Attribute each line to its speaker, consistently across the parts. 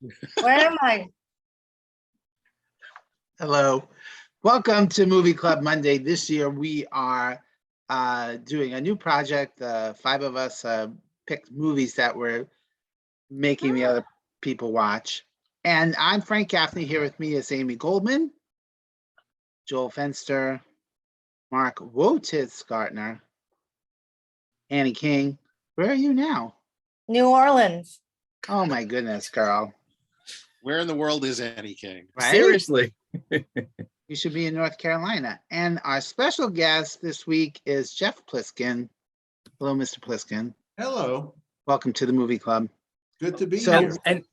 Speaker 1: Where am I?
Speaker 2: Hello. Welcome to Movie Club Monday. This year we are doing a new project. Five of us picked movies that we're making the other people watch. And I'm Frank Gaffney. Here with me is Amy Goldman, Joel Fenster, Mark Wotitz-Gartner, Annie King. Where are you now?
Speaker 1: New Orleans.
Speaker 2: Oh my goodness, girl.
Speaker 3: Where in the world is Annie King?
Speaker 2: Right?
Speaker 4: Seriously.
Speaker 2: You should be in North Carolina. And our special guest this week is Jeff Pliskin. Hello, Mr. Pliskin.
Speaker 5: Hello.
Speaker 2: Welcome to the Movie Club.
Speaker 5: Good to be
Speaker 2: So-
Speaker 5: here.
Speaker 4: And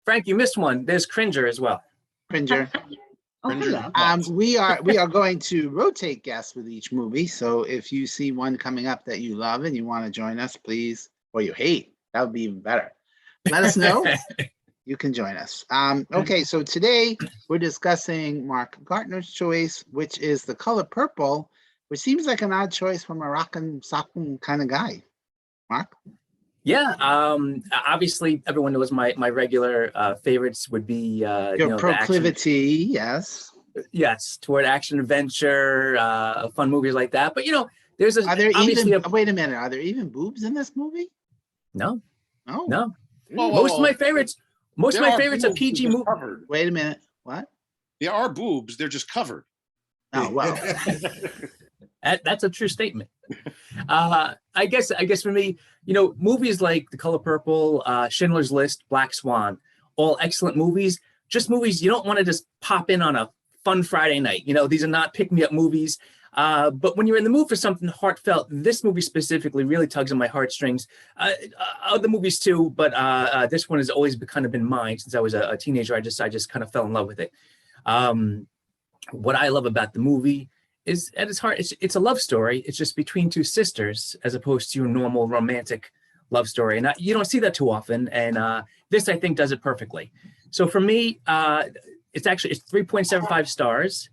Speaker 4: Frank, you missed one. There's Cringer as well.
Speaker 2: Cringer. We are going to rotate guests with each movie. So if you see one coming up that you love and you want to join us, please, or you hate, that would be even better. Let us know. You can join us. Okay, so today we're discussing Mark Gartner's choice, which is The Color Purple, which seems like an odd choice from a rockin' sockin' kind of guy. Mark?
Speaker 4: Yeah. Obviously, everyone knows my regular favorites would be
Speaker 2: Your proclivity, yes.
Speaker 4: yes, toward action adventure, fun movies like that. But there's
Speaker 2: Are there
Speaker 4: obviously
Speaker 2: even, wait a minute, are there even boobs in this movie?
Speaker 4: No.
Speaker 2: No.
Speaker 3: Whoa,
Speaker 4: Most of my favorites. Most of
Speaker 3: There
Speaker 4: my
Speaker 3: are
Speaker 4: favorites are
Speaker 3: boobs,
Speaker 4: PG
Speaker 3: they're just
Speaker 4: movies.
Speaker 3: covered.
Speaker 2: Wait a minute. What?
Speaker 3: There are boobs, they're just covered.
Speaker 2: Oh, well.
Speaker 4: That's a true statement. I guess for me, movies like The Color Purple, Schindler's List, Black Swan, all excellent movies. Just movies you don't want to just pop in on a fun Friday night. These are not pick-me-up movies. But when you're in the mood for something heartfelt, this movie specifically really tugs on my heartstrings. Other movies too, but this one has always kind of been mine since I was a teenager. I just kind of fell in love with it. What I love about the movie is at its heart, it's a love story. It's just between two sisters as opposed to your normal romantic love story. And you don't see that too often. And this, I think, does it perfectly. So for me, it's 3.75 stars.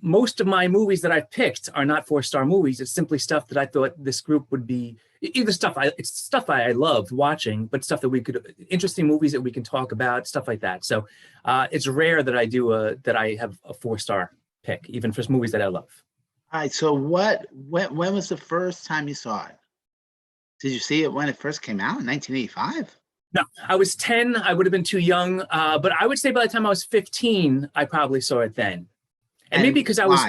Speaker 4: Most of my movies that I've picked are not 4-star movies. It's simply stuff that I thought this group would be either it's stuff I loved watching, but stuff that interesting movies that we can talk about, stuff like that. So it's rare that I have a 4-star pick, even for movies that I love.
Speaker 2: All right, so when was the first time you saw it? Did you see it when it first came out in 1985?
Speaker 4: No, I was 10. I would have been too young. But I would say by the time I was 15, I probably saw it then. And maybe because I was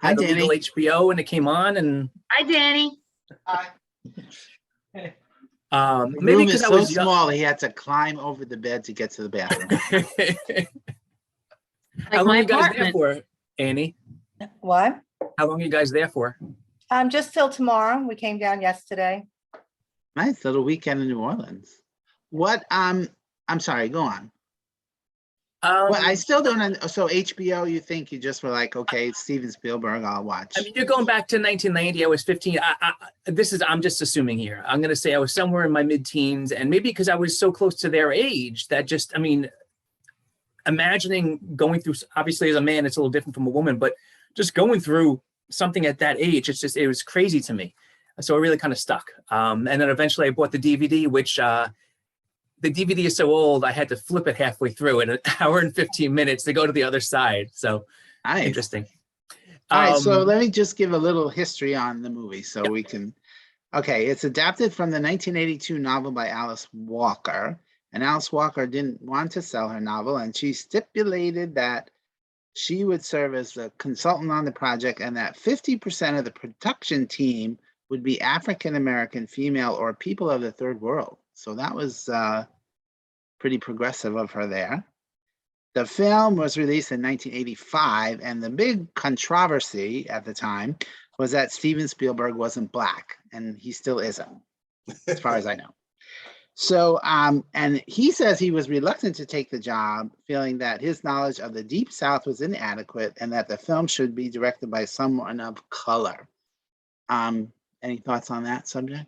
Speaker 2: Hi, Danny.
Speaker 4: illegal HBO and it came on, and
Speaker 1: Hi, Danny.
Speaker 2: The
Speaker 4: maybe
Speaker 2: room
Speaker 4: because
Speaker 2: is
Speaker 4: I
Speaker 2: so
Speaker 4: was young.
Speaker 2: small he had to climb over the bed to get to the bathroom.
Speaker 4: How long are you guys there for, Annie?
Speaker 1: What?
Speaker 4: How long are you guys there for?
Speaker 1: Just till tomorrow. We came down yesterday.
Speaker 2: Nice little weekend in New Orleans. What? I'm sorry. Go on. Well, I still don't. So HBO, you think you just were like, okay, it's Steven Spielberg, I'll watch.
Speaker 4: I mean, you're going back to 1990. I was 15. I'm just assuming here. I'm going to say I was somewhere in my mid-teens, and maybe because I was so close to their age that imagining going through, obviously as a man, it's a little different from a woman, but just going through something at that age, it was crazy to me. So it really kind of stuck. And then eventually I bought the DVD, which the DVD is so old, I had to flip it halfway through in an hour and 15 minutes to go to the other side. So
Speaker 2: Nice.
Speaker 4: interesting.
Speaker 2: All right, so let me just give a little history on the movie so
Speaker 4: Yep.
Speaker 2: we can. Okay, it's adapted from the 1982 novel by Alice Walker. And Alice Walker didn't want to sell her novel, and she stipulated that she would serve as a consultant on the project and that 50% of the production team would be African-American, female, or people of the third world. So that was pretty progressive of her there. The film was released in 1985, and the big controversy at the time was that Steven Spielberg wasn't Black, and he still isn't, as far as I know. So, and he says he was reluctant to take the job, feeling that his knowledge of the Deep South was inadequate and that the film should be directed by someone of color. Any thoughts on that subject?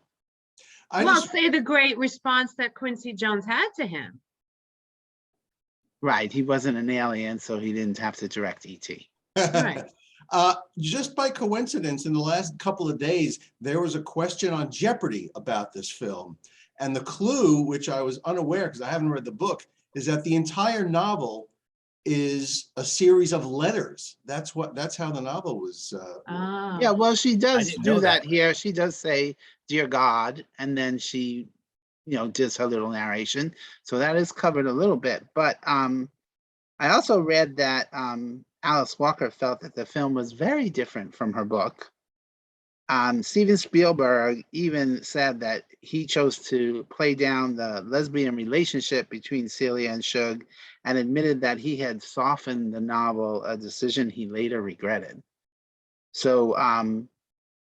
Speaker 6: Say the great response that Quincy Jones had to him.
Speaker 2: Right, he wasn't an alien, so he didn't have to direct E.T.
Speaker 6: Right.
Speaker 5: Just by coincidence, in the last couple of days, there was a question on Jeopardy about this film. And the clue, which I was unaware because I haven't read the book, is that the entire novel is a series of letters. That's how the novel was.
Speaker 6: Ah.
Speaker 2: Yeah, well, she does
Speaker 4: didn't
Speaker 2: do
Speaker 4: know
Speaker 2: that
Speaker 4: that.
Speaker 2: here. She does say, "Dear God," and then she, does her little narration. So that is covered a little bit. But I also read that Alice Walker felt that the film was very different from her book. Steven Spielberg even said that he chose to play down the lesbian relationship between Celia and Shug, and admitted that he had softened the novel, a decision he later regretted. So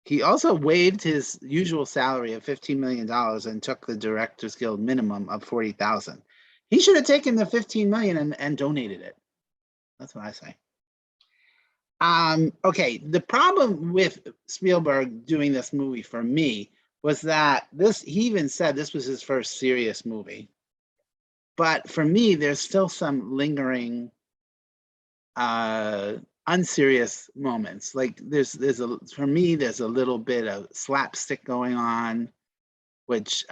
Speaker 2: he also waived his usual salary of $15 million and took the Directors Guild minimum of $40,000. He should have taken the $15 million and donated it. That's what I say. Okay, the problem with Spielberg doing this movie for me was that he even said this was his first serious movie. But for me, there's still some lingering unserious moments. Like for me, there's a little bit of slapstick going on, which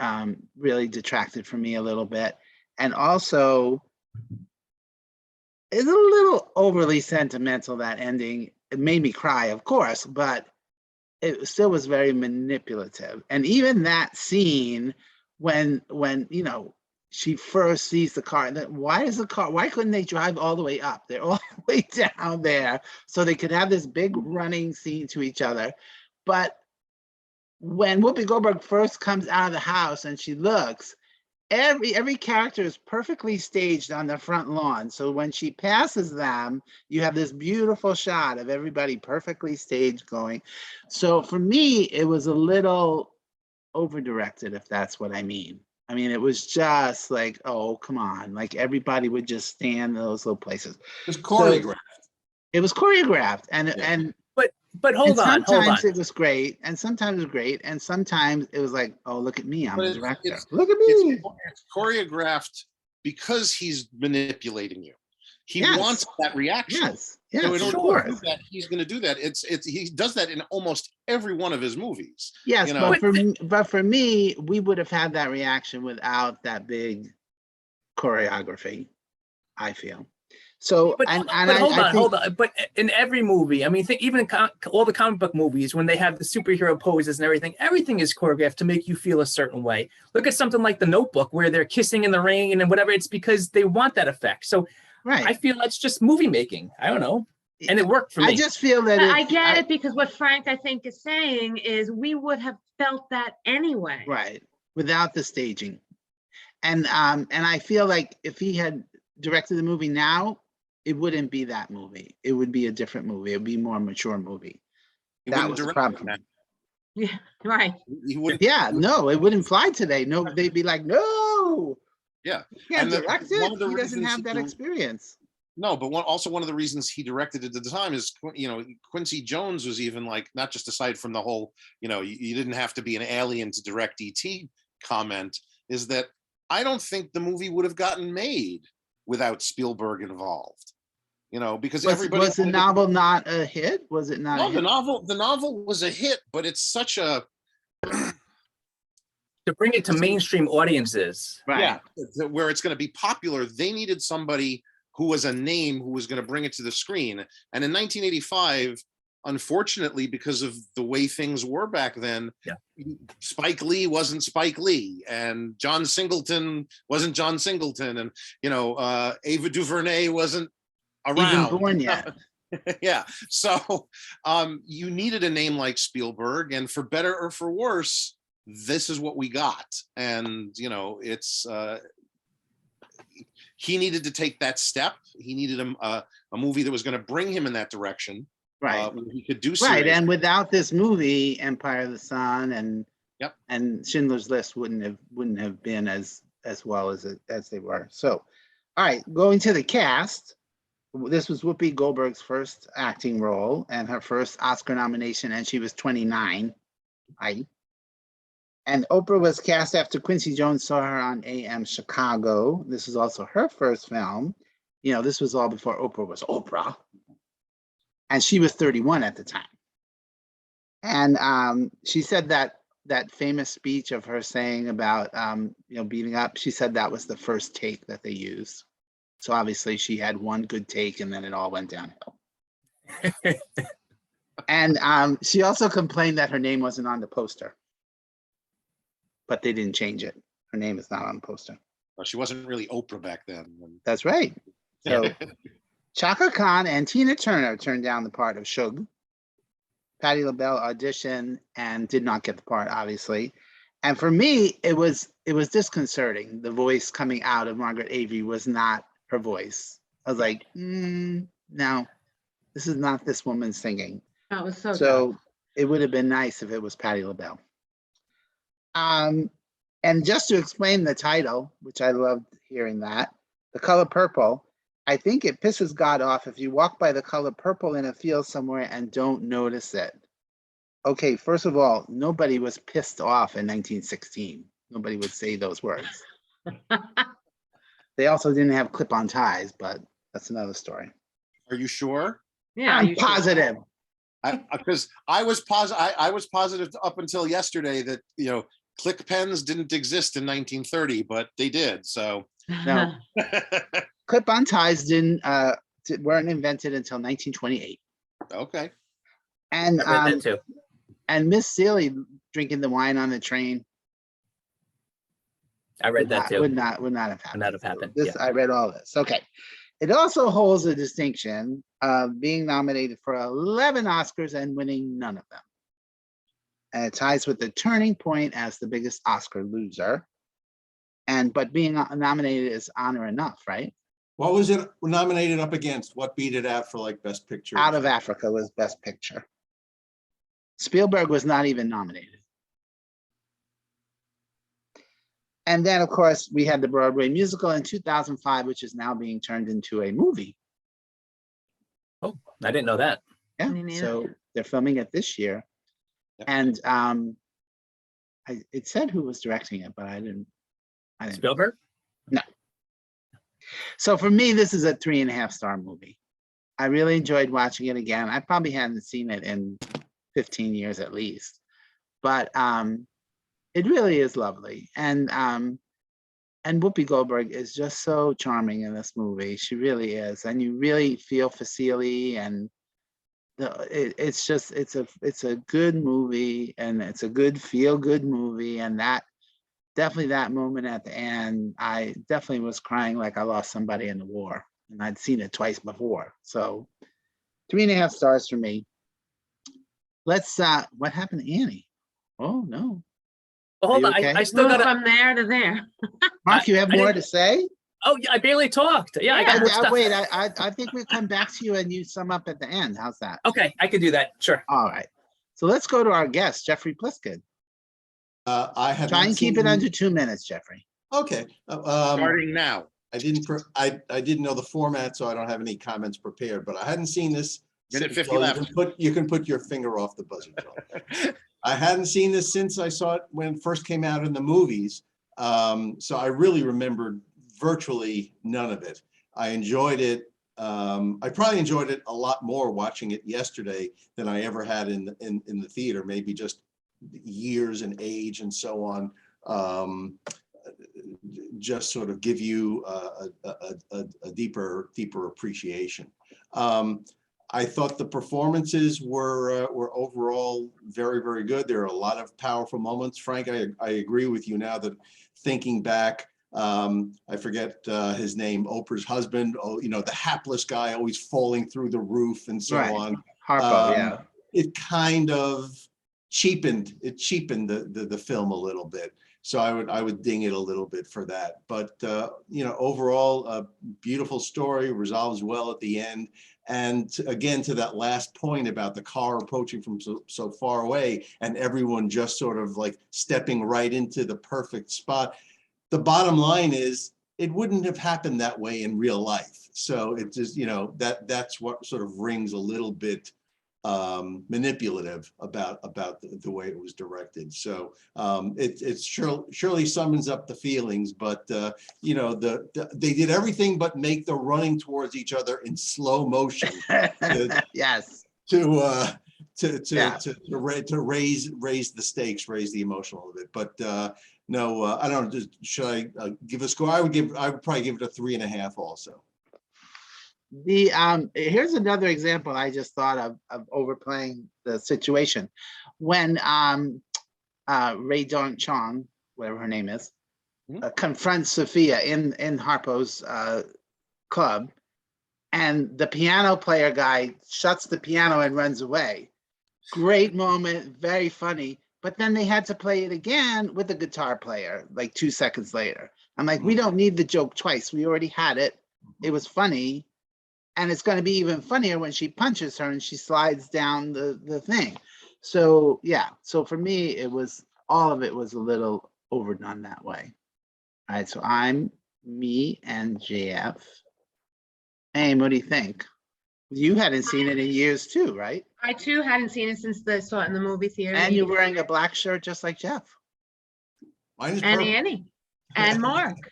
Speaker 2: really detracted from me a little bit. And also, it's a little overly sentimental, that ending. It made me cry, of course, but it still was very manipulative. And even that scene when she first sees the car, why couldn't they drive all the way up? They're all the way down there so they could have this big running scene to each other. But when Whoopi Goldberg first comes out of the house and she looks, every character is perfectly staged on the front lawn. So when she passes them, you have this beautiful shot of everybody perfectly staged going. So for me, it was a little over-directed, if that's what I mean. I mean, it was just like, oh, come on. Like everybody would just stand in those little places.
Speaker 5: It was choreographed.
Speaker 2: It was choreographed. And
Speaker 4: But hold on.
Speaker 2: sometimes it was great, and sometimes it was great, and sometimes it was like, oh, look at me, I'm
Speaker 3: But
Speaker 2: a
Speaker 3: it's-
Speaker 2: director.
Speaker 3: it's-
Speaker 2: Look at me.
Speaker 3: It's choreographed because he's manipulating you. He
Speaker 2: Yes.
Speaker 3: wants that reaction.
Speaker 2: Yes, yes,
Speaker 3: So in
Speaker 2: of
Speaker 3: order to
Speaker 2: course.
Speaker 3: do that, he's going to do that. He does that in almost every one of his movies.
Speaker 2: Yes,
Speaker 3: you know.
Speaker 2: but for me, we would have had that reaction without that big choreography, I feel. So,
Speaker 4: But,
Speaker 2: and
Speaker 4: but hold
Speaker 2: I
Speaker 4: on,
Speaker 2: think,
Speaker 4: hold on. But in every movie, I mean, think even in all the comic book movies, when they have the superhero poses and everything is choreographed to make you feel a certain way. Look at something like The Notebook, where they're kissing in the rain and whatever. It's because they want that effect. So
Speaker 2: right.
Speaker 4: I feel that's just movie making. I don't know, and it worked for me.
Speaker 2: I just feel that
Speaker 6: But I get it, because what Frank, I think, is saying is we would have felt that anyway.
Speaker 2: right, without the staging. And I feel like if he had directed the movie now, it wouldn't be that movie. It would be a different movie. It would be a more mature movie.
Speaker 3: He
Speaker 2: That
Speaker 3: wouldn't
Speaker 2: was the
Speaker 3: direct
Speaker 2: problem.
Speaker 3: that.
Speaker 6: Yeah, right.
Speaker 3: He wouldn't.
Speaker 2: Yeah, no, it wouldn't fly today. No, they'd be like, no.
Speaker 3: Yeah.
Speaker 2: He can't
Speaker 3: And
Speaker 2: direct
Speaker 3: one
Speaker 2: it.
Speaker 3: of the
Speaker 2: He doesn't
Speaker 3: reasons
Speaker 2: have that
Speaker 3: he-
Speaker 2: experience.
Speaker 3: No, but one of the reasons he directed it at the time is, Quincy Jones was even like, not just aside from the whole, you didn't have to be an alien to direct E.T. comment, is that I don't think the movie would have gotten made without Spielberg involved. Because everybody
Speaker 2: Was the
Speaker 3: wanted to-
Speaker 2: novel not a hit? Was it not?
Speaker 3: No,
Speaker 2: a hit?
Speaker 3: the novel was a hit, but it's such a
Speaker 4: To bring it to mainstream audiences.
Speaker 2: Right.
Speaker 3: where it's going to be popular. They needed somebody who was a name who was going to bring it to the screen. And in 1985, unfortunately, because of the way things were back then,
Speaker 4: Yeah.
Speaker 3: Spike Lee wasn't Spike Lee, and John Singleton wasn't John Singleton, and Ava DuVernay wasn't around.
Speaker 2: Even born yet.
Speaker 3: Yeah. So you needed a name like Spielberg, and for better or for worse, this is what we got. And it's he needed to take that step. He needed a movie that was going to bring him in that direction.
Speaker 2: Right.
Speaker 3: Where he could do
Speaker 2: Right.
Speaker 3: serious.
Speaker 2: And without this movie, Empire of the Sun and
Speaker 3: Yep.
Speaker 2: and Schindler's List wouldn't have been as well as they were. So, all right, going to the cast. This was Whoopi Goldberg's first acting role and her first Oscar nomination, and she was 29. And Oprah was cast after Quincy Jones saw her on AM Chicago. This is also her first film. This was all before Oprah was Oprah. And she was 31 at the time. And she said that that famous speech of her saying about, beating up, she said that was the first take that they used. So obviously she had one good take and then it all went downhill. And she also complained that her name wasn't on the poster. But they didn't change it. Her name is not on the poster.
Speaker 3: Well, she wasn't really Oprah back then.
Speaker 2: That's right. So Chaka Khan and Tina Turner turned down the part of Shug. Patti LaBelle auditioned and did not get the part, obviously. And for me, it was disconcerting. The voice coming out of Margaret Avery was not her voice. I was like, no, this is not this woman singing.
Speaker 6: That was so
Speaker 2: So it would have been nice if it was Patti LaBelle. And just to explain the title, which I loved hearing that, The Color Purple, I think it pisses God off if you walk by the color purple in a field somewhere and don't notice it. Okay, first of all, nobody was pissed off in 1916. Nobody would say those words. They also didn't have clip-on ties, but that's another story.
Speaker 3: Are you sure?
Speaker 6: Yeah.
Speaker 2: I'm
Speaker 6: you should.
Speaker 2: positive.
Speaker 3: Because I was positive up until yesterday that, click pens didn't exist in 1930, but they did. So
Speaker 2: No. Clip-on ties weren't invented until 1928.
Speaker 3: okay.
Speaker 2: And
Speaker 4: I read that too.
Speaker 2: and Miss Seeley drinking the wine on the train
Speaker 4: I read that too.
Speaker 2: would not have happened.
Speaker 4: Not have happened,
Speaker 2: This, I read all this. Okay. It also holds the distinction of being nominated for 11 Oscars and winning none of them. And it ties with The Turning Point as the biggest Oscar loser. But being nominated is honor enough, right?
Speaker 5: What was it nominated up against? What beat it out for like Best Picture?
Speaker 2: Out of Africa was Best Picture. Spielberg was not even nominated. And then, of course, we had the Broadway musical in 2005, which is now being turned into a movie.
Speaker 4: Oh, I didn't know that.
Speaker 2: Yeah,
Speaker 6: Me neither.
Speaker 2: so they're filming it this year.
Speaker 3: Yep.
Speaker 2: And it said who was directing it, but I didn't.
Speaker 4: Spielberg?
Speaker 2: So for me, this is a 3.5-star movie. I really enjoyed watching it again. I probably hadn't seen it in 15 years at least, but it really is lovely. And Whoopi Goldberg is just so charming in this movie. She really is, and you really feel for Celie. And it's a good movie, and it's a good feel-good movie. And definitely that moment at the end, I definitely was crying like I lost somebody in the war, and I'd seen it twice before. So 3.5 stars for me. Let's what happened to Annie? Oh no.
Speaker 4: Well, hold
Speaker 2: Are
Speaker 4: on.
Speaker 2: you okay?
Speaker 4: I still
Speaker 6: Moved
Speaker 4: got to.
Speaker 6: from there to there.
Speaker 2: Mark, you have
Speaker 4: I
Speaker 2: more
Speaker 4: didn't-
Speaker 2: to say?
Speaker 4: Oh, yeah, I barely talked. Yeah, I got more stuff.
Speaker 2: Wait, I think we'll come back to you and you sum up at the end. How's that?
Speaker 4: Okay, I can do that. Sure.
Speaker 2: All right. So let's go to our guest, Jeffrey Pliskett.
Speaker 5: I have
Speaker 2: Try
Speaker 5: not
Speaker 2: and keep
Speaker 5: seen-
Speaker 2: it under 2 minutes, Jeffrey.
Speaker 5: Okay.
Speaker 3: Starting now.
Speaker 5: I didn't know the format, so I don't have any comments prepared, but I hadn't seen this.
Speaker 3: Minute
Speaker 5: since-
Speaker 3: 50
Speaker 5: well,
Speaker 3: left.
Speaker 5: You can put your finger off the buzzer, John. I hadn't seen this since I saw it when it first came out in the movies. So I really remembered virtually none of it. I enjoyed it. I probably enjoyed it a lot more watching it yesterday than I ever had in the theater, maybe just years and age and so on. Just sort of give you a deeper appreciation. I thought the performances were overall very, very good. There are a lot of powerful moments. Frank, I agree with you now that thinking back, I forget his name, Oprah's husband, the hapless guy always falling through the roof and so
Speaker 2: Right.
Speaker 5: on.
Speaker 2: Harpo, yeah.
Speaker 5: It kind of cheapened the film a little bit. So I would ding it a little bit for that. But overall, a beautiful story, resolves well at the end. And again, to that last point about the car approaching from so far away and everyone just sort of like stepping right into the perfect spot. The bottom line is it wouldn't have happened that way in real life. So it just, that's what sort of rings a little bit manipulative about the way it was directed. So it surely summons up the feelings, but they did everything but make the running towards each other in slow motion
Speaker 2: Yes.
Speaker 5: to
Speaker 2: Yeah.
Speaker 5: to raise the stakes, raise the emotion a little bit. But no, I don't know. Should I give a score? I would probably give it a 3.5 also.
Speaker 2: Here's another example I just thought of overplaying the situation. When Ray Dawn Chong, whatever her name is, confronts Sophia in Harpo's club, and the piano player guy shuts the piano and runs away. Great moment, very funny. But then they had to play it again with the guitar player like 2 seconds later. I'm like, we don't need the joke twice. We already had it. It was funny. And it's going to be even funnier when she punches her and she slides down the thing. So yeah, so for me, all of it was a little overdone that way. All right, so I'm me and JF. Hey, what do you think? You hadn't seen it in years too, right?
Speaker 6: I too hadn't seen it since I saw it in the movie theater.
Speaker 2: And you're wearing a black shirt just like Jeff.
Speaker 5: Mine is
Speaker 6: And
Speaker 5: purple.
Speaker 6: Annie and Mark.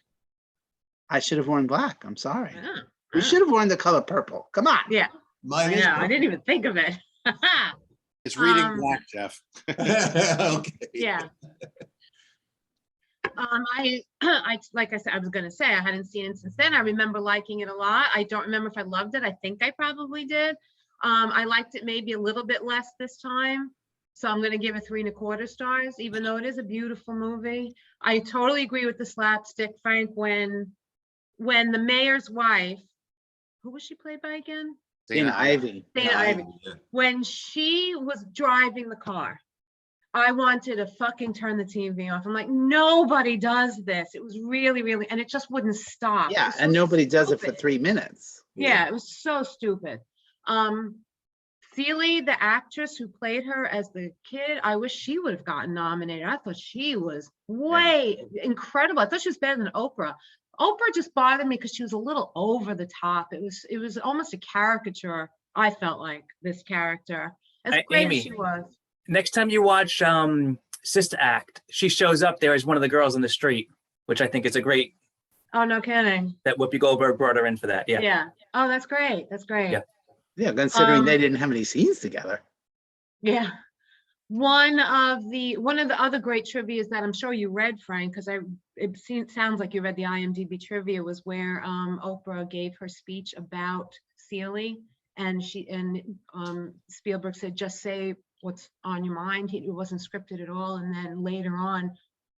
Speaker 2: I should have worn black. I'm sorry.
Speaker 6: Yeah.
Speaker 2: We should have worn the color purple. Come on.
Speaker 6: Yeah,
Speaker 5: Mine
Speaker 6: I
Speaker 5: is
Speaker 6: know. I
Speaker 5: purple.
Speaker 6: didn't even think of it.
Speaker 3: It's reading
Speaker 6: Um,
Speaker 3: black, Jeff.
Speaker 5: Okay.
Speaker 6: Yeah. I like I said, I was gonna say I hadn't seen it since then. I remember liking it a lot. I don't remember if I loved it. I think I probably did. I liked it maybe a little bit less this time. So I'm gonna give it 3.25 stars, even though it is a beautiful movie. I totally agree with the slapstick, Frank, when the mayor's wife, who was she played by again?
Speaker 2: Dana Ivy.
Speaker 6: Dana Ivy. When she was driving the car, I wanted to fucking turn the TV off. I'm like, nobody does this. It was really, really, and it just wouldn't stop. It
Speaker 2: Yeah,
Speaker 6: was so
Speaker 2: and nobody does it for
Speaker 6: stupid.
Speaker 2: 3 minutes.
Speaker 6: Yeah, it was so stupid. Celie, the actress who played her as the kid, I wish she would have gotten nominated. I thought she was way incredible. I thought she was better than Oprah. Oprah just bothered me because she was a little over the top. It was almost a caricature. I felt like this character, as great
Speaker 4: Amy.
Speaker 6: as she was.
Speaker 4: Next time you watch Sister Act, she shows up there as one of the girls in the street, which I think is a great,
Speaker 6: Oh, no kidding.
Speaker 4: that Whoopi Goldberg brought her in for that. Yeah.
Speaker 6: Yeah. Oh, that's great. That's great.
Speaker 4: Yeah.
Speaker 2: Yeah, considering they
Speaker 6: Um,
Speaker 2: didn't have any scenes together.
Speaker 6: Yeah. One of the other great trivia is that I'm sure you read, Frank, because sounds like you read the IMDb trivia, was where Oprah gave her speech about Celie, and Spielberg said, just say what's on your mind. It wasn't scripted at all. And then later on,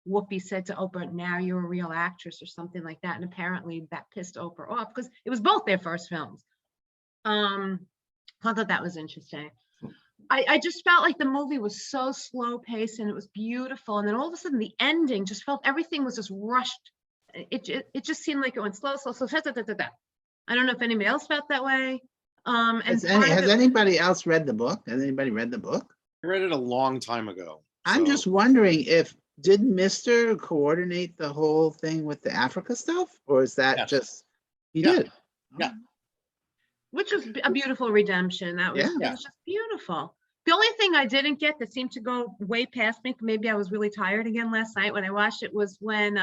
Speaker 6: Whoopi said to Oprah, now you're a real actress or something like that. And apparently that pissed Oprah off because it was both their first films. I thought that was interesting. I just felt like the movie was so slow paced and it was beautiful. And then all of a sudden the ending just felt everything was just rushed. It just seemed like it went slow. I don't know if anybody else felt that way.
Speaker 2: Has anybody else read the book? Has anybody read the book?
Speaker 3: I read it a long time ago.
Speaker 2: I'm
Speaker 3: so-
Speaker 2: just wondering did Mr. coordinate the whole thing with the Africa stuff? Or is that
Speaker 3: Yes.
Speaker 2: just, he
Speaker 3: Yeah.
Speaker 2: did?
Speaker 3: Yeah.
Speaker 6: which was a beautiful redemption. That was,
Speaker 2: Yeah.
Speaker 6: it was just beautiful. The only thing I didn't get that seemed to go way past me, maybe I was really tired again last night when I watched it, was when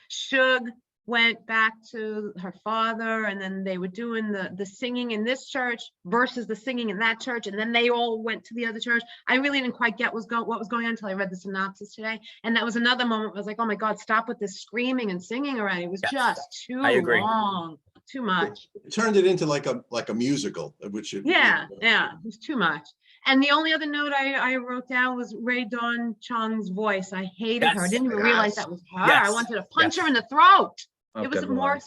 Speaker 6: Suge went back to her father and then they were doing the singing in this church versus the singing in that church. And then they all went to the other church. I really didn't quite get what was going on until I read the synopsis today. And that was another moment where I was like, oh my God, stop with this screaming and singing already. It was
Speaker 4: Yes.
Speaker 6: just too
Speaker 4: I agree.
Speaker 6: long, too much.
Speaker 5: It turned it into like a musical, which it.
Speaker 6: Yeah, it was too much. And the only other note I wrote down was Ray Dawn Chung's voice. I hated her. I
Speaker 4: Yes.
Speaker 6: didn't even realize
Speaker 2: Yes.
Speaker 6: that was her. I
Speaker 4: Yes.
Speaker 6: wanted to punch
Speaker 4: Yes.
Speaker 6: her in the throat.
Speaker 2: Oh,
Speaker 6: It was
Speaker 2: good
Speaker 6: more
Speaker 2: Lord.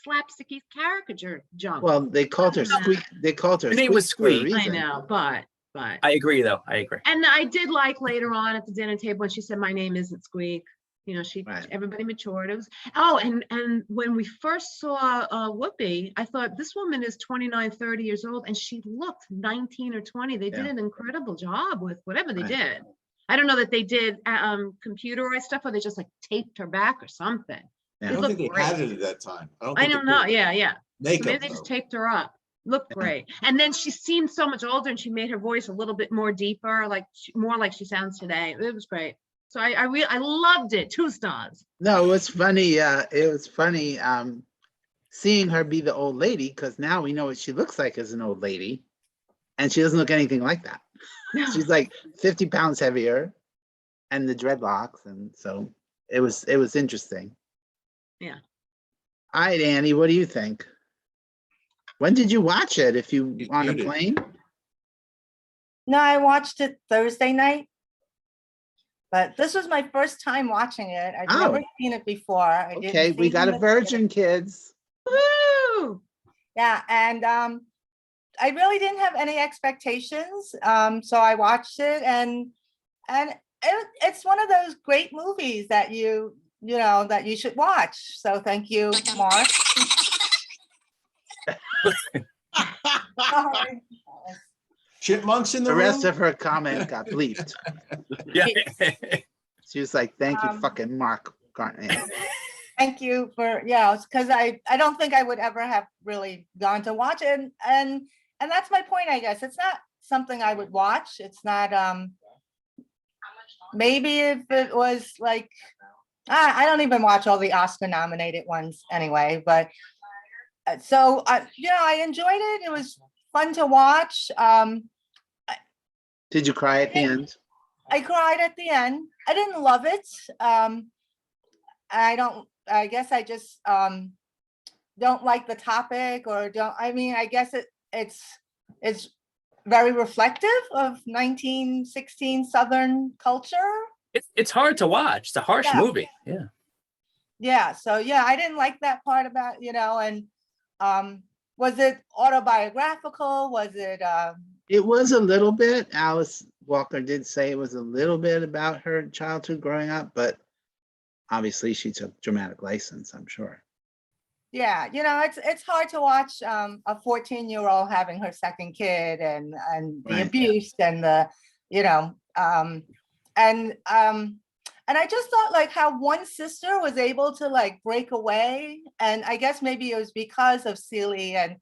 Speaker 6: slapsticky caricature junk.
Speaker 2: Well, they called her
Speaker 6: Yeah.
Speaker 2: Squeak. They called her.
Speaker 4: Her name was
Speaker 2: for a
Speaker 4: Squeak.
Speaker 6: I
Speaker 2: reason.
Speaker 6: know, but.
Speaker 4: I agree, though. I agree.
Speaker 6: And I did like later on at the dinner table when she said, my name isn't Squeak. You know,
Speaker 2: Right.
Speaker 6: everybody matured. It was, and when we first saw Whoopi, I thought this woman is 29, 30 years old and she looked 19 or 20. They did
Speaker 2: Yeah.
Speaker 6: an incredible job with whatever they
Speaker 2: Right.
Speaker 6: did. I don't know that they did computerized stuff or they just like taped her back or something.
Speaker 2: Yeah.
Speaker 5: I
Speaker 6: It
Speaker 5: don't think
Speaker 6: looked
Speaker 5: they had
Speaker 6: great.
Speaker 5: it at that time.
Speaker 6: I
Speaker 5: think
Speaker 6: don't
Speaker 5: they
Speaker 6: know.
Speaker 5: did.
Speaker 6: Yeah. So maybe
Speaker 5: Makeup
Speaker 6: they just
Speaker 5: though.
Speaker 6: taped her up. Looked
Speaker 2: Yeah.
Speaker 6: great. And then she seemed so much older and she made her voice a little bit more deeper, like more like she sounds today. It was great. So I loved it. 2 stars.
Speaker 2: No, it was funny. It was funny seeing her be the old lady because now we know what she looks like as an old lady, and she doesn't look anything like that. She's like 50 pounds heavier and the dreadlocks. And so it was interesting.
Speaker 6: Yeah.
Speaker 2: All right, Annie, what do you think? When did you watch it? If you
Speaker 5: You
Speaker 2: on a
Speaker 5: did.
Speaker 2: plane?
Speaker 1: No, I watched it Thursday night. But this was my first time watching it. I'd never
Speaker 2: Oh.
Speaker 1: seen it before. I didn't
Speaker 2: Okay, we
Speaker 1: see it
Speaker 2: got
Speaker 1: in
Speaker 2: a
Speaker 1: the theater.
Speaker 2: virgin, kids.
Speaker 6: Woo!
Speaker 1: Yeah, and I really didn't have any expectations. So I watched it and it's one of those great movies that you know that you should watch. So thank you, Mark. Sorry.
Speaker 5: Chipmunks in the
Speaker 2: The rest
Speaker 5: room?
Speaker 2: of her comment got bleeped.
Speaker 4: Yeah.
Speaker 2: She was like, thank you,
Speaker 1: Um,
Speaker 2: fucking Mark Gartner.
Speaker 1: Thank you for, yeah, because I don't think I would ever have really gone to watch it. And that's my point, I guess. It's not something I would watch. It's not, maybe if it was like, I don't even watch all the Oscar nominated ones anyway, but so, yeah, I enjoyed it. It was fun to watch.
Speaker 2: Did you cry at the end?
Speaker 1: I cried at the end. I didn't love it. I guess I just don't like the topic or I guess it's very reflective of 1916 Southern culture.
Speaker 4: It's hard to watch. It's a harsh
Speaker 1: Yeah.
Speaker 4: movie. Yeah.
Speaker 1: Yeah, so yeah, I didn't like that part about, and was it autobiographical? Was it
Speaker 2: It was a little bit. Alice Walker did say it was a little bit about her childhood growing up, but obviously she took dramatic license, I'm sure.
Speaker 1: yeah, it's hard to watch a 14-year-old having her second kid and the
Speaker 2: Right.
Speaker 1: abuse and the, and I just thought like how one sister was able to like break away, and I guess maybe it was because of Celie and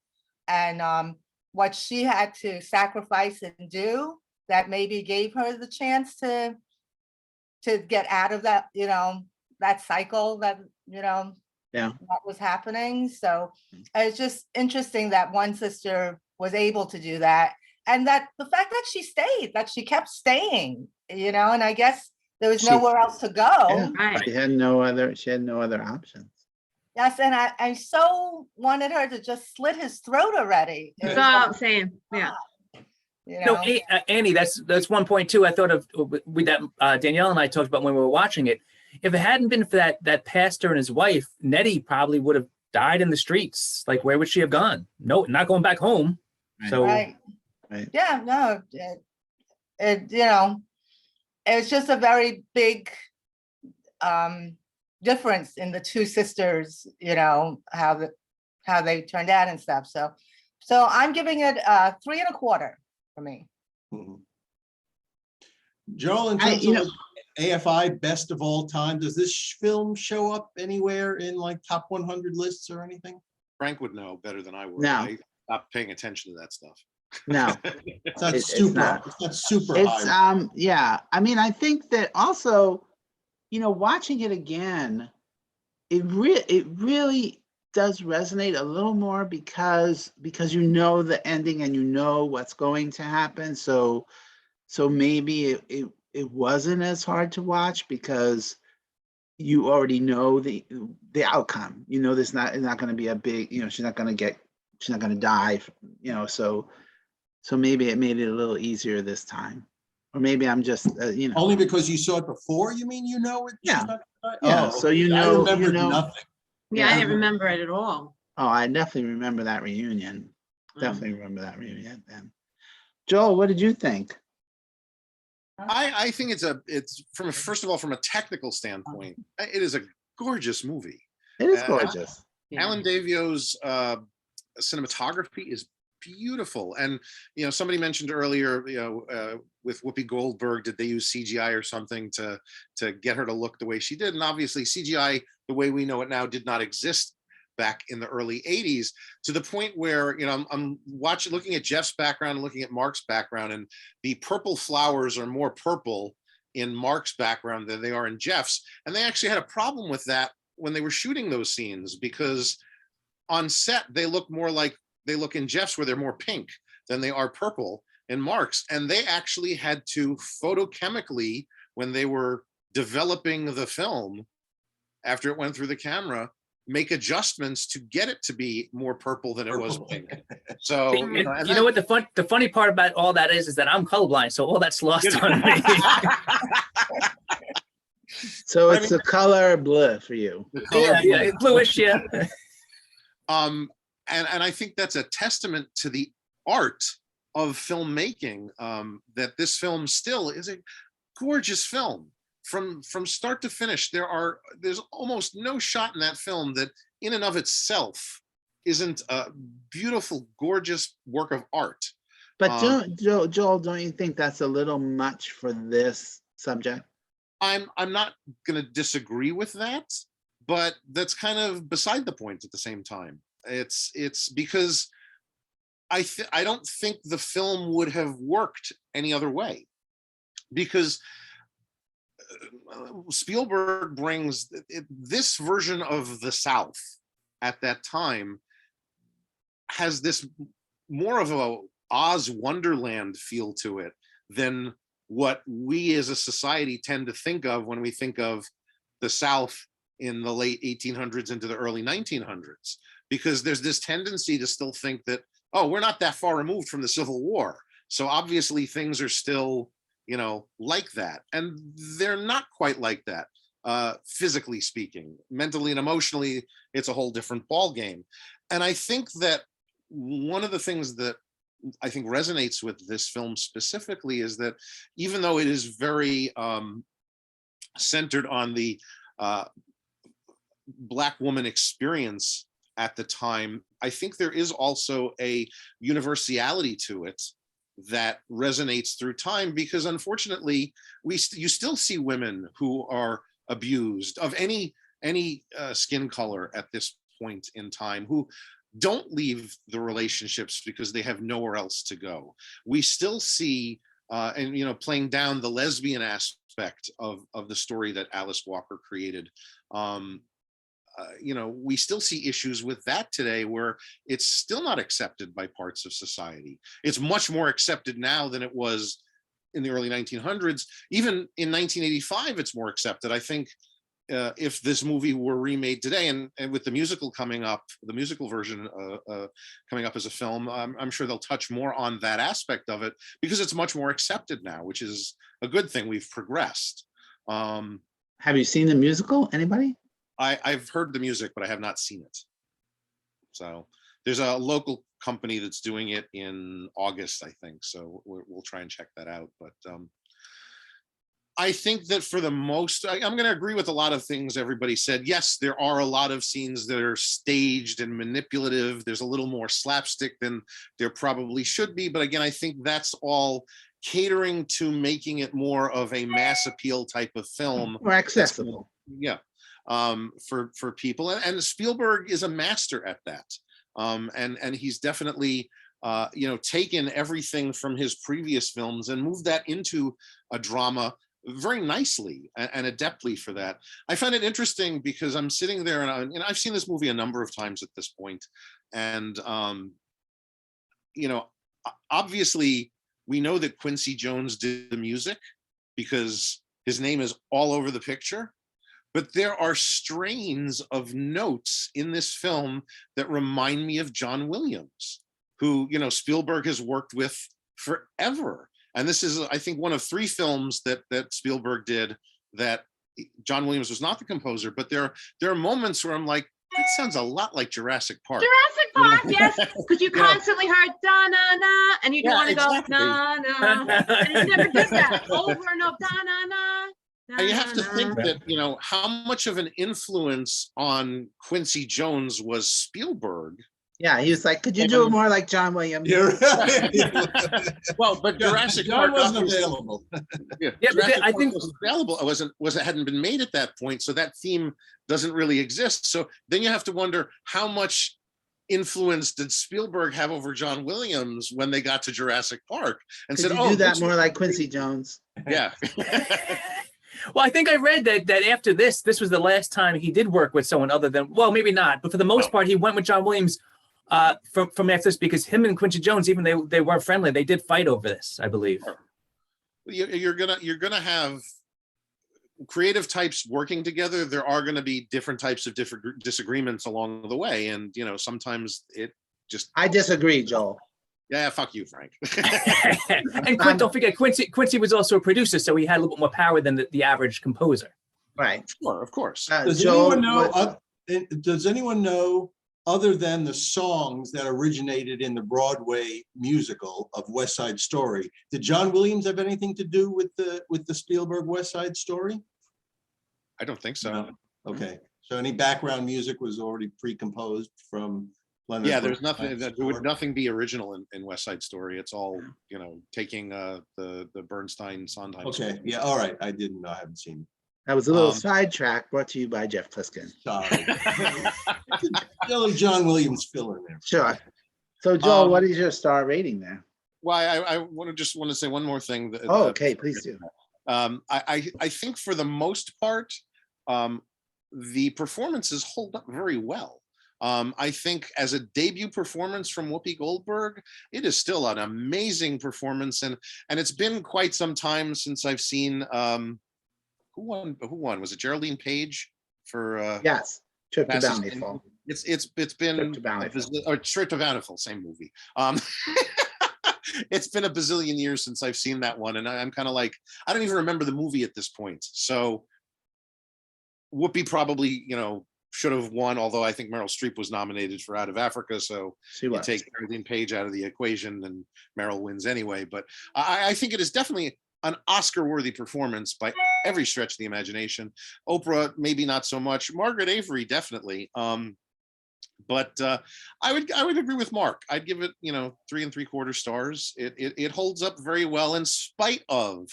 Speaker 1: what she had to sacrifice and do that maybe gave her the chance to get out of that, that cycle that,
Speaker 2: Yeah.
Speaker 1: that was happening. So it's just interesting that one sister was able to do that. And that the fact that she stayed, that she kept staying, and I guess there was
Speaker 2: She-
Speaker 1: nowhere else to go.
Speaker 2: Yeah.
Speaker 6: Right.
Speaker 2: She had no other options.
Speaker 1: Yes, and I so wanted her to just slit his throat already. It was
Speaker 6: So, same, yeah.
Speaker 1: you
Speaker 4: No,
Speaker 1: know,
Speaker 4: Annie, that's one point too. I thought of with that Danielle and I talked about when we were watching it. If it hadn't been for that pastor and his wife, Nettie probably would have died in the streets. Like, where would she have gone? No, not going back home.
Speaker 2: Right.
Speaker 4: So
Speaker 1: right.
Speaker 2: Right.
Speaker 1: Yeah, no, it's just a very big difference in the two sisters, how they turned out and stuff. So I'm giving it 3.25 for me.
Speaker 5: Mhm. Joel, in
Speaker 2: I-
Speaker 5: terms
Speaker 2: you
Speaker 5: of AFI best of all time, does this film show up anywhere in like top 100 lists or anything?
Speaker 3: Frank would know better than I would.
Speaker 2: No.
Speaker 3: I stopped paying attention to that stuff.
Speaker 2: No,
Speaker 5: It's not
Speaker 2: It's
Speaker 5: super,
Speaker 2: not.
Speaker 5: it's not super
Speaker 2: it's
Speaker 5: high.
Speaker 2: yeah. I mean, I think that also, watching it again, it really does resonate a little more because you know the ending and you know what's going to happen. So maybe it wasn't as hard to watch because you already know the outcome. There's not going to be a big, she's not going to die, so maybe it made it a little easier this time, or maybe I'm just
Speaker 5: Only because you saw it before, you mean it?
Speaker 2: Yeah.
Speaker 5: She's not gonna die?
Speaker 2: Yeah,
Speaker 5: Oh,
Speaker 2: so
Speaker 5: okay. I remembered
Speaker 2: know.
Speaker 5: nothing.
Speaker 6: Yeah, I
Speaker 2: Yeah.
Speaker 6: didn't remember it at all.
Speaker 2: Oh, I definitely remember that reunion.
Speaker 6: Um,
Speaker 2: Definitely remember that reunion then. Joel, what did you think?
Speaker 3: I think it's first of all, from a technical standpoint, it is a gorgeous movie.
Speaker 2: It is
Speaker 3: Uh,
Speaker 2: gorgeous.
Speaker 6: yeah.
Speaker 3: Alan Davio's cinematography is beautiful. And, somebody mentioned earlier, with Whoopi Goldberg, did they use CGI or something to get her to look the way she did? And obviously CGI, the way we know it now, did not exist back in the early 80s, to the point where, I'm looking at Jeff's background and looking at Mark's background, and the purple flowers are more purple in Mark's background than they are in Jeff's. And they actually had a problem with that when they were shooting those scenes, because on set, they look more like they look in Jeff's, where they're more pink than they are purple. in Marx, and they actually had to photochemically, when they were developing the film, after it went through the camera, make adjustments to get it to be more purple than it was
Speaker 5: Purple.
Speaker 3: pink. So,
Speaker 4: And
Speaker 3: you know, and
Speaker 4: you know what the funny part about all that is that I'm colorblind, so all that's lost on me.
Speaker 2: So
Speaker 3: I
Speaker 2: it's
Speaker 3: mean-
Speaker 2: the color blue for you.
Speaker 3: the color
Speaker 4: yeah, bluish, yeah.
Speaker 3: And I think that's a testament to the art of filmmaking, that this film still is a gorgeous film from start to finish. There's almost no shot in that film that in and of itself isn't a beautiful, gorgeous work of art.
Speaker 2: But Joel, don't you think that's a little much for this subject?
Speaker 3: I'm not going to disagree with that, but that's kind of beside the point at the same time. It's because I don't think the film would have worked any other way, because Spielberg brings this version of the South at that time has this more of a Oz Wonderland feel to it than what we as a society tend to think of when we think of the South in the late 1800s into the early 1900s, because there's this tendency to still think that, oh, we're not that far removed from the Civil War, so obviously things are still, you know, like that. And they're not quite like that, physically speaking. Mentally and emotionally, it's a whole different ball game. And I think that one of the things that I think resonates with this film specifically is that even though it is very centered on the Black woman experience at the time, I think there is also a universality to it that resonates through time, because unfortunately you still see women who are abused of any skin color at this point in time, who don't leave the relationships because they have nowhere else to go. We still see and, you know, playing down the lesbian aspect of the story that Alice Walker created, you know, we still see issues with that today, where it's still not accepted by parts of society. It's much more accepted now than it was in the early 1900s. Even in 1985, it's more accepted. I think if this movie were remade today, and with the musical coming up, the musical version coming up as a film, I'm sure they'll touch more on that aspect of it, because it's much more accepted now, which is a good thing. We've progressed.
Speaker 2: Have you seen the musical? Anybody?
Speaker 3: I've heard the music, but I have not seen it. So there's a local company that's doing it in August, I think. So we'll try and check that out. But I think that for the most, I'm going to agree with a lot of things everybody said. Yes, there are a lot of scenes that are staged and manipulative. There's a little more slapstick than there probably should be. But again, I think that's all catering to making it more of a mass appeal type of film.
Speaker 2: Or accessible?
Speaker 3: Yeah. For people, and Spielberg is a master at that, and he's definitely you know, taken everything from his previous films and moved that into a drama very nicely and adeptly for that. I find it interesting because I'm sitting there and I've seen this movie a number of times at this point, and you know, obviously we know that Quincy Jones did the music because his name is all over the picture. But there are strains of notes in this film that remind me of John Williams, who, you know, Spielberg has worked with forever. And this is, I think, one of 3 films that Spielberg did that John Williams was not the composer. But there are moments where I'm like, that sounds a lot like Jurassic Park.
Speaker 6: Jurassic Park, yes, because you constantly heard da na na, and you
Speaker 3: Yeah,
Speaker 6: want to
Speaker 3: exactly.
Speaker 6: go na na, and he never did that over and over, da na na.
Speaker 3: And you have to think that, you know, how much of an influence on Quincy Jones was Spielberg.
Speaker 2: Yeah, he was like, could you do it more like John Williams?
Speaker 5: You're right.
Speaker 3: Well, but Jurassic
Speaker 5: John
Speaker 3: Park
Speaker 5: wasn't
Speaker 3: obviously-
Speaker 5: available.
Speaker 3: Yeah,
Speaker 4: Yeah, but
Speaker 3: Jurassic
Speaker 4: I
Speaker 3: Park
Speaker 4: think-
Speaker 3: wasn't available. It hadn't been made at that point, so that theme doesn't really exist. So then you have to wonder, how much influence did Spielberg have over John Williams when they got to Jurassic Park and
Speaker 2: Could
Speaker 3: said,
Speaker 2: you
Speaker 3: "Oh,
Speaker 2: do that
Speaker 3: this-
Speaker 2: more like Quincy Jones?
Speaker 3: yeah."
Speaker 4: Well, I think I read that after this was the last time he did work with someone other than, well, maybe not, but for the most part, he went with John Williams from after this, because him and Quincy Jones, even they weren't friendly, they did fight over this, I believe.
Speaker 3: Sure. You're gonna have creative types working together. There are going to be different types of different disagreements along the way, and sometimes it just.
Speaker 2: I disagree, Joel.
Speaker 3: Yeah, fuck you, Frank.
Speaker 4: And don't forget, Quincy was also a producer, so he had a little bit more power than the average composer.
Speaker 2: Right.
Speaker 3: Sure, of course.
Speaker 5: Does
Speaker 2: Joel,
Speaker 5: anyone know?
Speaker 2: what-
Speaker 5: Does anyone know, other than the songs that originated in the Broadway musical of West Side Story, did John Williams have anything to do with the Spielberg West Side Story?
Speaker 3: I don't think so.
Speaker 5: No. Okay, so any background music was already pre-composed from Leonard?
Speaker 3: Yeah, there's
Speaker 5: Bernstein
Speaker 3: nothing. There
Speaker 5: score?
Speaker 3: would nothing be original in West Side Story. It's all taking the Bernstein Sondheim.
Speaker 5: Okay,
Speaker 3: score.
Speaker 5: yeah, all right. I didn't know. I haven't seen
Speaker 2: That was a little
Speaker 3: Um,
Speaker 2: sidetrack brought to you by Jeff Pliskin.
Speaker 5: it. Sorry. Little John Williams fill in there.
Speaker 2: Sure. So Joel,
Speaker 3: Um,
Speaker 2: what is your star rating there?
Speaker 3: Well, I want to say one more thing.
Speaker 2: Oh, okay, please do.
Speaker 3: I think for the most part, the performances hold up very well. I think as a debut performance from Whoopi Goldberg, it is still an amazing performance, and it's been quite some time since I've seen who won? Was it Geraldine Page for
Speaker 2: Yes, Trip to
Speaker 3: Fastest
Speaker 2: Bountiful.
Speaker 3: It's been
Speaker 2: Trip to Bountiful.
Speaker 3: or Trip to Bountiful, same movie. It's been a bazillion years since I've seen that one, and I'm kind of like, I don't even remember the movie at this point. So Whoopi probably, should have won, although I think Meryl Streep was nominated for Out of Africa. So
Speaker 2: She
Speaker 3: you
Speaker 2: was.
Speaker 3: take Geraldine Page out of the equation and Meryl wins anyway. But I think it is definitely an Oscar-worthy performance by every stretch of the imagination. Oprah, maybe not so much. Margaret Avery, definitely. But I would agree with Mark. I'd give it, 3 3/4 stars. It holds up very well in spite of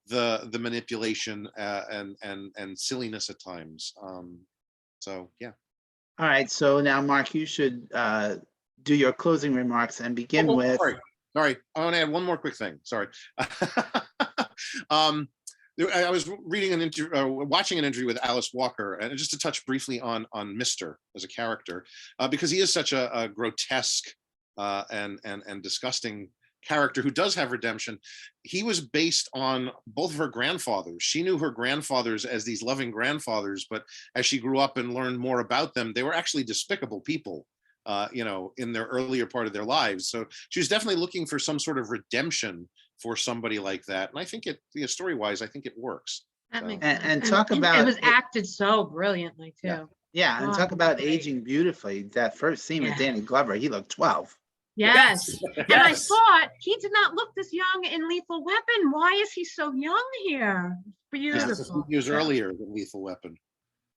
Speaker 3: the manipulation and silliness at times. So yeah.
Speaker 2: All right, so now Mark, you should do your closing remarks and begin
Speaker 3: Oh,
Speaker 2: with.
Speaker 3: Sorry. I want to add one more quick thing. Sorry. I was reading watching an interview with Alice Walker, and just to touch briefly on Mr. as a character, because he is such a grotesque and disgusting character who does have redemption. He was based on both of her grandfathers. She knew her grandfathers as these loving grandfathers, but as she grew up and learned more about them, they were actually despicable people, in their earlier part of their lives. So she was definitely looking for some sort of redemption for somebody like that. And I think story-wise, I think it works.
Speaker 6: That makes
Speaker 2: And-
Speaker 6: sense.
Speaker 2: and talk about
Speaker 6: It was
Speaker 2: it-
Speaker 6: acted so brilliantly too.
Speaker 2: Yeah. Yeah, and
Speaker 6: Oh,
Speaker 2: talk about
Speaker 6: great.
Speaker 2: aging beautifully. That first scene with
Speaker 6: Yeah.
Speaker 2: Danny Glover, he looked 12.
Speaker 6: Yes. And I
Speaker 4: Yes.
Speaker 6: thought he did not look this young in Lethal Weapon. Why is he so young here?
Speaker 3: Just a
Speaker 6: Beautiful.
Speaker 3: few years earlier than Lethal Weapon.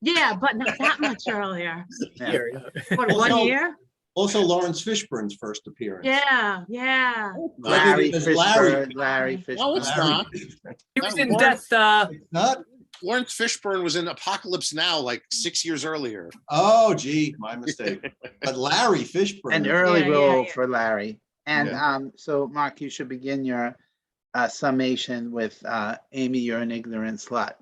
Speaker 6: Yeah, but not that much earlier.
Speaker 2: Yeah.
Speaker 4: Here.
Speaker 6: What,
Speaker 5: Also-
Speaker 6: 1 year?
Speaker 5: Also Lawrence Fishburne's first appearance.
Speaker 6: Yeah.
Speaker 2: Larry
Speaker 5: As
Speaker 2: Fishburne, Larry
Speaker 3: No,
Speaker 2: Fishburne.
Speaker 3: it's not.
Speaker 4: He was
Speaker 3: No,
Speaker 4: in
Speaker 3: Lawrence-
Speaker 4: Death.
Speaker 5: Not?
Speaker 3: Lawrence Fishburne was in Apocalypse Now like 6 years earlier.
Speaker 5: Oh, gee, my mistake. But Larry Fishburne.
Speaker 2: An early
Speaker 6: Yeah,
Speaker 2: role
Speaker 6: yeah.
Speaker 2: for Larry. And
Speaker 3: Yeah.
Speaker 2: so Mark, you should begin your summation with Amy, you're an ignorant slut.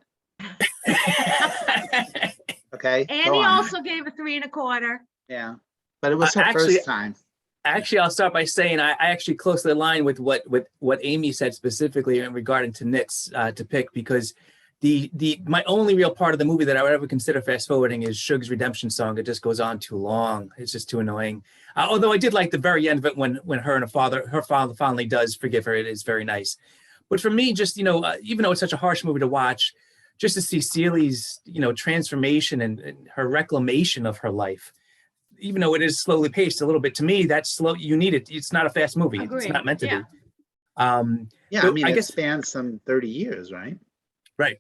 Speaker 2: Okay?
Speaker 6: And
Speaker 2: Go
Speaker 6: he
Speaker 2: on.
Speaker 6: also gave a 3 1/4.
Speaker 2: Yeah. But it was her
Speaker 4: Actually-
Speaker 2: first time.
Speaker 4: Actually, I'll start by saying I actually closely align with what Amy said specifically in regarding to Nick's to pick, because my only real part of the movie that I would ever consider fast forwarding is Suge's redemption song. It just goes on too long. It's just too annoying. Although I did like the very end of it when her father finally does forgive her. It is very nice. But for me, just even though it's such a harsh movie to watch, just to see Celie's transformation and her reclamation of her life. Even though it is slowly paced a little bit, to me, that's slow. You need it. It's not a fast movie. It's
Speaker 6: Agreed.
Speaker 4: not meant to
Speaker 6: Yeah.
Speaker 4: be.
Speaker 2: Yeah,
Speaker 4: But
Speaker 2: I mean,
Speaker 4: I
Speaker 2: it
Speaker 4: guess-
Speaker 2: spans some 30 years, right?
Speaker 4: Right.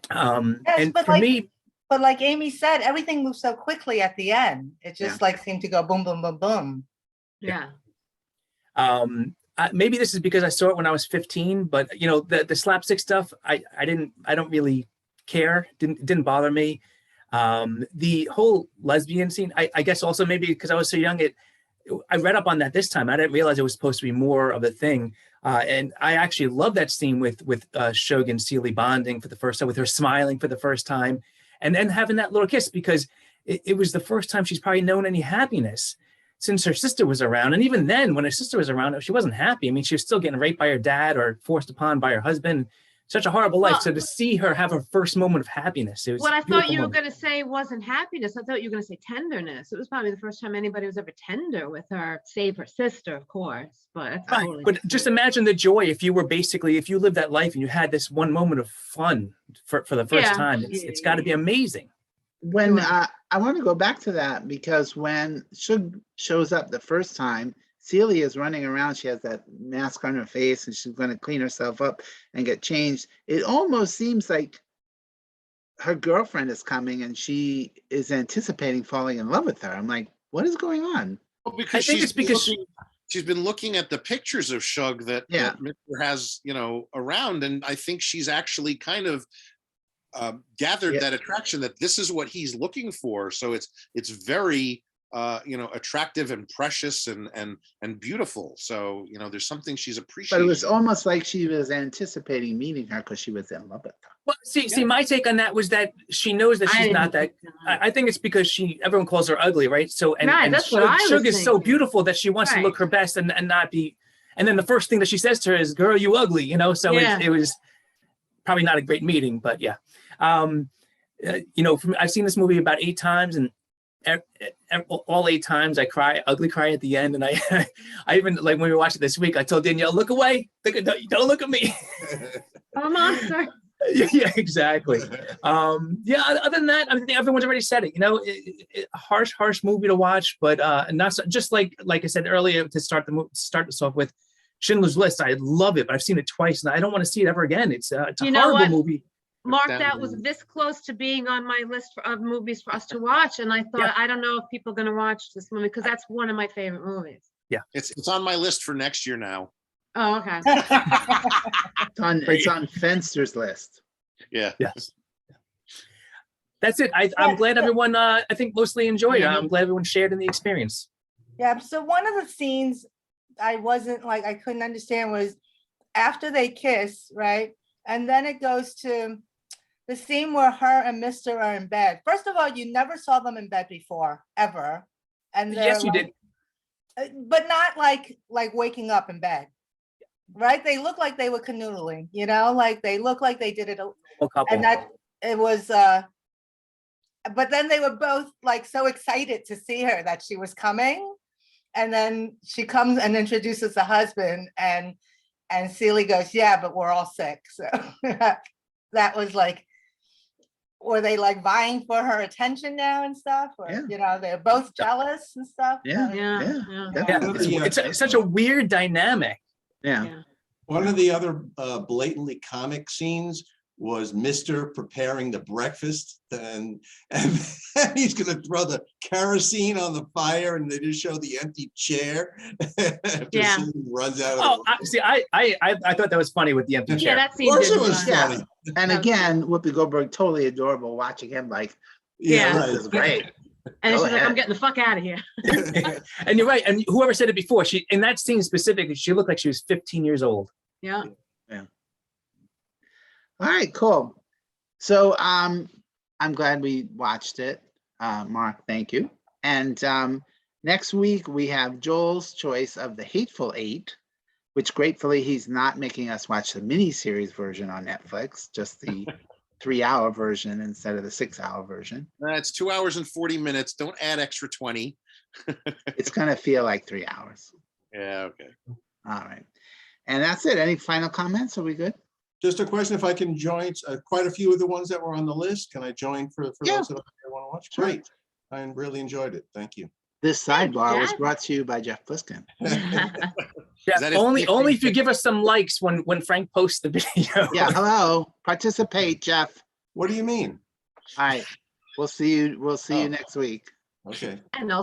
Speaker 1: Yes,
Speaker 4: And
Speaker 1: but
Speaker 4: for me,
Speaker 1: But like Amy said, everything moved so quickly at the end. It just like seemed to go boom, boom, boom, boom.
Speaker 6: Yeah.
Speaker 4: maybe this is because I saw it when I was 15, but the slapstick stuff, I don't really care. Didn't bother me. The whole lesbian scene, I guess also maybe because I was so young, I read up on that this time. I didn't realize it was supposed to be more of a thing. And I actually love that scene with Suge and Celie bonding for the first time, with her smiling for the first time, and then having that little kiss, because it was the first time she's probably known any happiness. since her sister was around. And even then, when her sister was around, she wasn't happy. I mean, she was still getting raped by her dad or forced upon by her husband. Such a horrible life.
Speaker 6: Well-
Speaker 4: So to see her have her first moment of happiness, it was
Speaker 6: What I
Speaker 4: a
Speaker 6: thought
Speaker 4: beautiful
Speaker 6: you were
Speaker 4: moment.
Speaker 6: gonna say wasn't happiness. I thought you were gonna say tenderness. It was probably the first time anybody was ever tender with her, save her sister, of course, but that's
Speaker 4: Right.
Speaker 6: totally
Speaker 4: But just
Speaker 6: different.
Speaker 4: imagine the joy if you lived that life and you had this one moment of fun for the first
Speaker 6: Yeah.
Speaker 4: time. It's got to be amazing.
Speaker 2: When
Speaker 6: Sure.
Speaker 2: I want to go back to that because when Shug shows up the first time, Celia is running around. She has that mask on her face and she's going to clean herself up and get changed. It almost seems like her girlfriend is coming and she is anticipating falling in love with her. I'm like, what is going on?
Speaker 3: Well, because
Speaker 4: think it's because
Speaker 3: she's been looking at the pictures of Shug that
Speaker 2: Yeah.
Speaker 3: Mr. has, around, and I think she's actually kind of gathered
Speaker 2: Yeah.
Speaker 3: that attraction that this is what he's looking for. So it's very attractive and precious and beautiful. So there's something she's
Speaker 2: But
Speaker 3: appreciating.
Speaker 2: it was almost like she was anticipating meeting her because she was in love with her.
Speaker 4: Well, see, my take on that was that she knows that
Speaker 6: I
Speaker 4: she's
Speaker 6: didn't
Speaker 4: not that.
Speaker 6: think that.
Speaker 4: I think it's because everyone calls her ugly, right? So
Speaker 6: Right,
Speaker 4: and
Speaker 6: that's what I was
Speaker 4: Shug is so
Speaker 6: thinking.
Speaker 4: beautiful that she wants to look
Speaker 6: Right.
Speaker 4: her best and not be. And then the first thing that she says to her is, "Girl, you ugly," So
Speaker 6: Yeah.
Speaker 4: it was probably not a great meeting, but yeah. I've seen this movie about 8 times, and all 8 times I ugly cry at the end. And I even, like, when we watched it this week, I told Danielle, look away, don't look at me.
Speaker 6: I'm a monster.
Speaker 4: Yeah, exactly. Other than that, I think everyone's already said it. A harsh movie to watch, but not so, just like I said earlier to start this off with, Schindler's List. I love it, but I've seen it twice, and I don't want to see it ever again. It's a
Speaker 6: You know
Speaker 4: horrible
Speaker 6: what?
Speaker 4: movie.
Speaker 6: Mark,
Speaker 3: down
Speaker 6: that was
Speaker 3: to-
Speaker 6: this close to being on my list of movies for us to watch, and I thought,
Speaker 4: Yeah.
Speaker 6: I don't know if people are gonna watch this movie, because that's one of my favorite movies.
Speaker 3: It's on my list for next year now.
Speaker 6: Oh, okay.
Speaker 2: It's on Fenster's list.
Speaker 3: Yeah.
Speaker 4: Yes. That's it. I'm glad everyone, I think, mostly enjoyed it. I'm glad everyone shared in the experience.
Speaker 1: Yeah, so one of the scenes I couldn't understand was after they kiss, right? And then it goes to the scene where her and Mr. are in bed. First of all, you never saw them in bed before, ever. And they're
Speaker 4: Yes, you
Speaker 1: like-
Speaker 4: did.
Speaker 1: But not like waking up in bed, right? They look like they were canoodling, like they look like they did it.
Speaker 4: A couple.
Speaker 1: And that it was, but then they were both like so excited to see her that she was coming. And then she comes and introduces the husband, and Celie goes, yeah, but we're all sick. So that was like, were they like vying for her attention now and stuff? Or,
Speaker 2: Yeah.
Speaker 1: they're both jealous and stuff.
Speaker 2: Yeah.
Speaker 6: Yeah,
Speaker 2: Yeah.
Speaker 6: yeah.
Speaker 4: Yeah,
Speaker 2: Definitely.
Speaker 4: it's such a weird dynamic.
Speaker 2: Yeah.
Speaker 6: Yeah.
Speaker 5: One of the other blatantly comic scenes was Mr. preparing the breakfast, and he's gonna throw the kerosene on the fire, and they just show the empty chair after
Speaker 6: Yeah.
Speaker 5: Celine runs out of
Speaker 4: Oh,
Speaker 5: the
Speaker 4: I thought that was funny with the empty
Speaker 6: Yeah,
Speaker 4: chair.
Speaker 6: that
Speaker 5: Of
Speaker 6: scene
Speaker 5: course
Speaker 6: did
Speaker 5: it was
Speaker 6: fun.
Speaker 2: Yeah.
Speaker 5: funny.
Speaker 2: And again, Whoopi Goldberg, totally adorable watching him like,
Speaker 6: Yeah.
Speaker 2: this is great.
Speaker 6: And
Speaker 2: Go
Speaker 6: she's like, I'm
Speaker 2: ahead.
Speaker 6: getting the fuck out of here.
Speaker 4: And you're right. And whoever said it before, in that scene specifically, she looked like she was 15 years old.
Speaker 6: Yeah.
Speaker 2: All right, cool. So I'm glad we watched it. Mark, thank you. And next week we have Joel's choice of The Hateful Eight, which gratefully he's not making us watch the miniseries version on Netflix, just the 3-hour version instead of the 6-hour version.
Speaker 3: It's 2 hours and 40 minutes. Don't add extra 20.
Speaker 2: It's gonna feel like 3 hours.
Speaker 3: Yeah, okay.
Speaker 2: All right. And that's it. Any final comments? Are we good?
Speaker 5: Just a question, if I can join, quite a few of the ones that were on the list, can I join for
Speaker 2: Yeah.
Speaker 5: those that I want to watch?
Speaker 2: Sure.
Speaker 5: Great, I really enjoyed it, thank you.
Speaker 2: This sidebar was
Speaker 6: Jack.
Speaker 2: brought to you by Jeff Pliskin.
Speaker 4: Yeah,
Speaker 3: that it?
Speaker 4: only if you give us some likes when Frank posts the video.
Speaker 2: Yeah, hello. Participate, Jeff.
Speaker 5: What do you mean?
Speaker 2: All right. We'll see you
Speaker 5: Oh.
Speaker 2: next week.
Speaker 5: Okay.
Speaker 6: And also